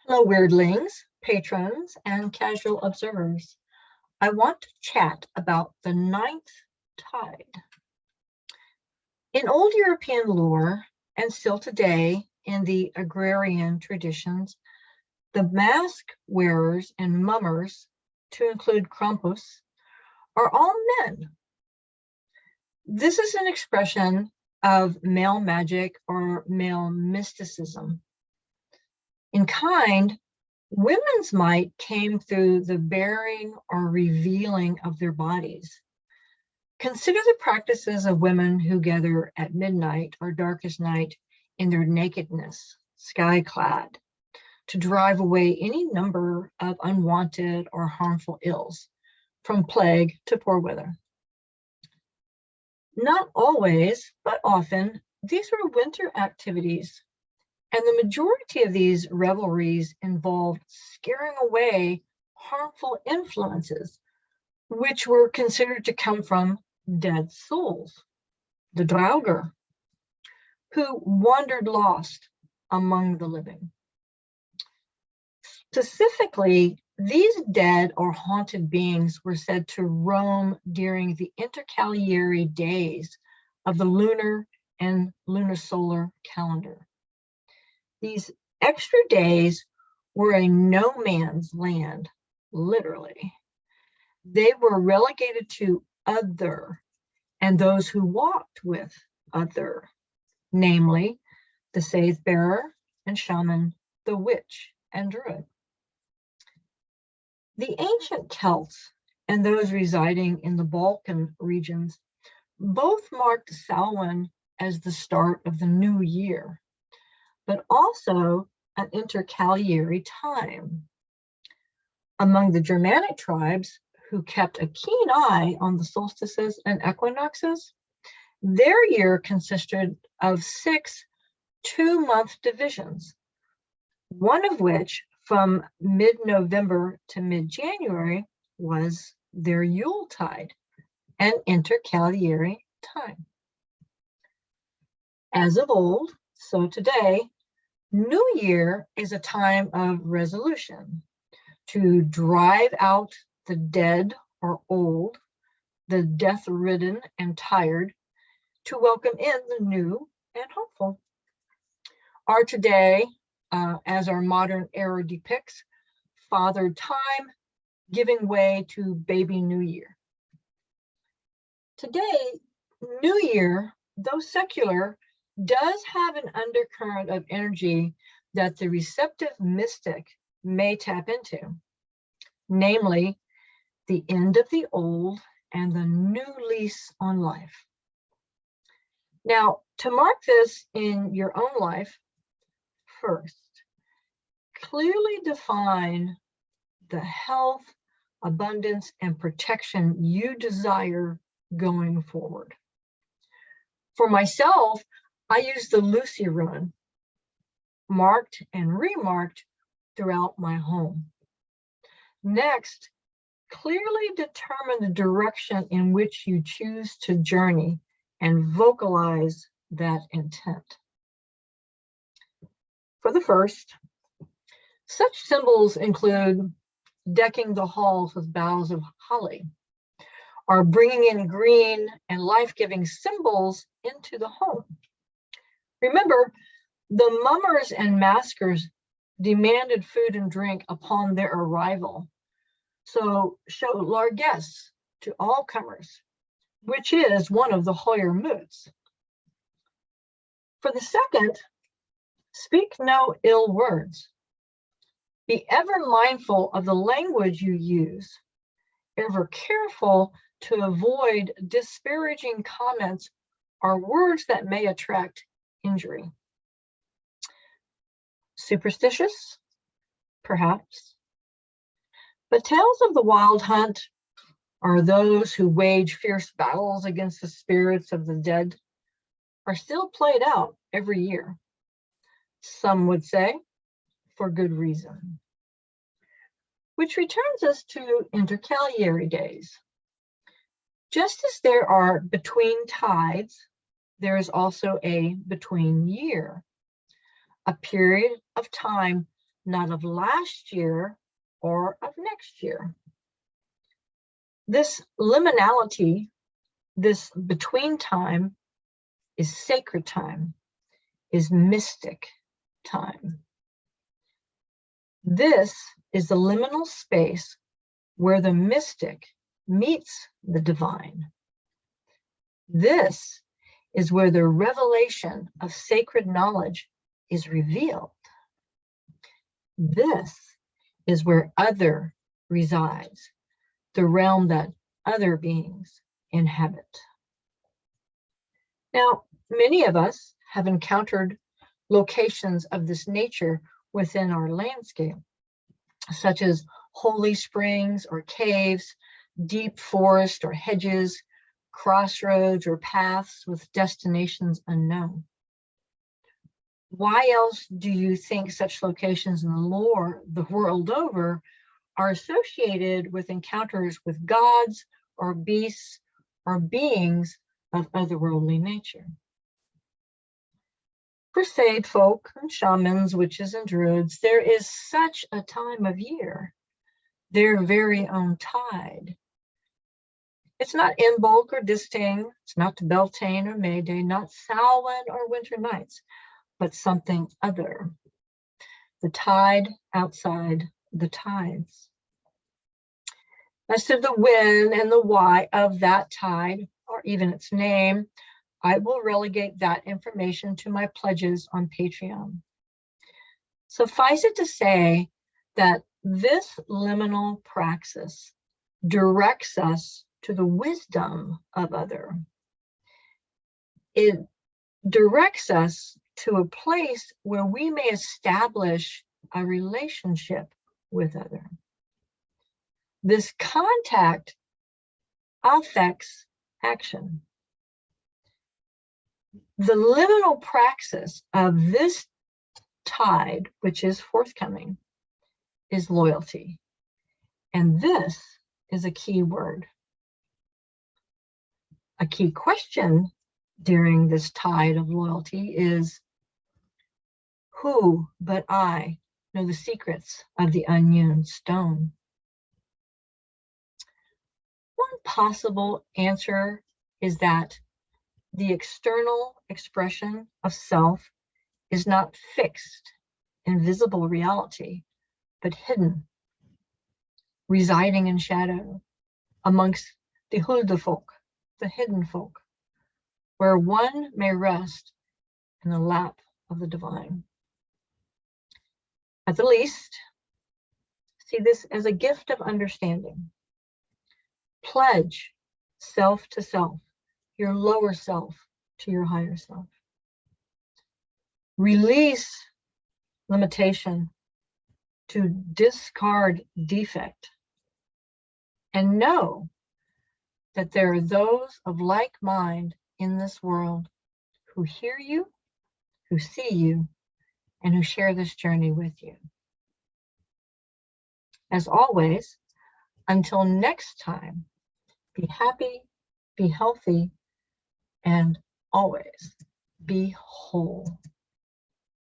Hello, weirdlings, patrons, and casual observers. I want to chat about the ninth tide. In old European lore, and still today in the agrarian traditions, the mask wearers and mummers, to include Krampus, are all men. This is an expression of male magic or male mysticism. In kind, women's might came through the bearing or revealing of their bodies. Consider the practices of women who gather at midnight or darkest night in their nakedness, sky-clad, to drive away any number of unwanted or harmful ills, from plague to poor weather. Not always, but often, these were winter activities, and the majority of these revelries involved scaring away harmful influences, which were considered to come from dead souls, the Draugr, who wandered lost among the living. Specifically, these dead or haunted beings were said to roam during the intercalary days of the lunar and lunisolar calendar. These extra days were a no man's land, literally. They were relegated to other and those who walked with other, namely the Seidr bearer and shaman, the witch and druid. The ancient Celts and those residing in the Balkan regions both marked Samhain as the start of the new year, but also an intercalary time. Among the Germanic tribes, who kept a keen eye on the solstices and equinoxes, their year consisted of 6 two-month divisions, one of which from mid-November to mid-January was their Yuletide, an intercalary time. As of old, so today, New Year is a time of resolution to drive out the dead or old, the death-ridden and tired, to welcome in the new and hopeful. Our today, as our modern era depicts, Father Time giving way to baby New Year. Today, New Year, though secular, does have an undercurrent of energy that the receptive mystic may tap into, namely the end of the old and the new lease on life. Now, to mark this in your own life, first, clearly define the health, abundance, and protection you desire going forward. For myself, I use the Lucy rune, marked and remarked throughout my home. Next, clearly determine the direction in which you choose to journey and vocalize that intent. For the first, such symbols include decking the halls with boughs of holly, or bringing in green and life-giving symbols into the home. Remember, the mummers and maskers demanded food and drink upon their arrival, so show largesse to all comers, which is one of the Hoyer moods. For the second, speak no ill words. Be ever mindful of the language you use, ever careful to avoid disparaging comments or words that may attract injury. Superstitious? Perhaps. But tales of the wild hunt, or those who wage fierce battles against the spirits of the dead, are still played out every year. Some would say for good reason. Which returns us to intercalary days. Just as there are between tides, there is also a between year, a period of time not of last year or of next year. This liminality, this between time, is sacred time, is mystic time. This is the liminal space where the mystic meets the divine. This is where the revelation of sacred knowledge is revealed. This is where other resides, the realm that other beings inhabit. Now, many of us have encountered locations of this nature within our landscape, such as holy springs or caves, deep forest or hedges, crossroads or paths with destinations unknown. Why else do you think such locations in the lore the world over are associated with encounters with gods or beasts or beings of otherworldly nature? For Seidfolk and shamans, witches, and druids, there is such a time of year, their very own tide. It's not Imbolc or Disting, it's not Beltane or May Day, not Samhain or Winter Nights, but something other. The tide outside the tides. As to the when and the why of that tide, or even its name, I will relegate that information to my pledges on Patreon. Suffice it to say that this liminal praxis directs us to the wisdom of other. It directs us to a place where we may establish a relationship with other. This contact affects action. The liminal praxis of this tide, which is forthcoming, is loyalty. And this is a key word. A key question during this tide of loyalty is, who but I know the secrets of the unhewn stone? One possible answer is that the external expression of self is not fixed in visible reality, but hidden, residing in shadow amongst the huldefolk, the hidden folk, where one may rest in the lap of the divine. At the least, see this as a gift of understanding. Pledge self to self, your lower self to your higher self. Release limitation to discard defect, and know that there are those of like mind in this world who hear you, who see you, and who share this journey with you. As always, until next time, be happy, be healthy, and always be whole.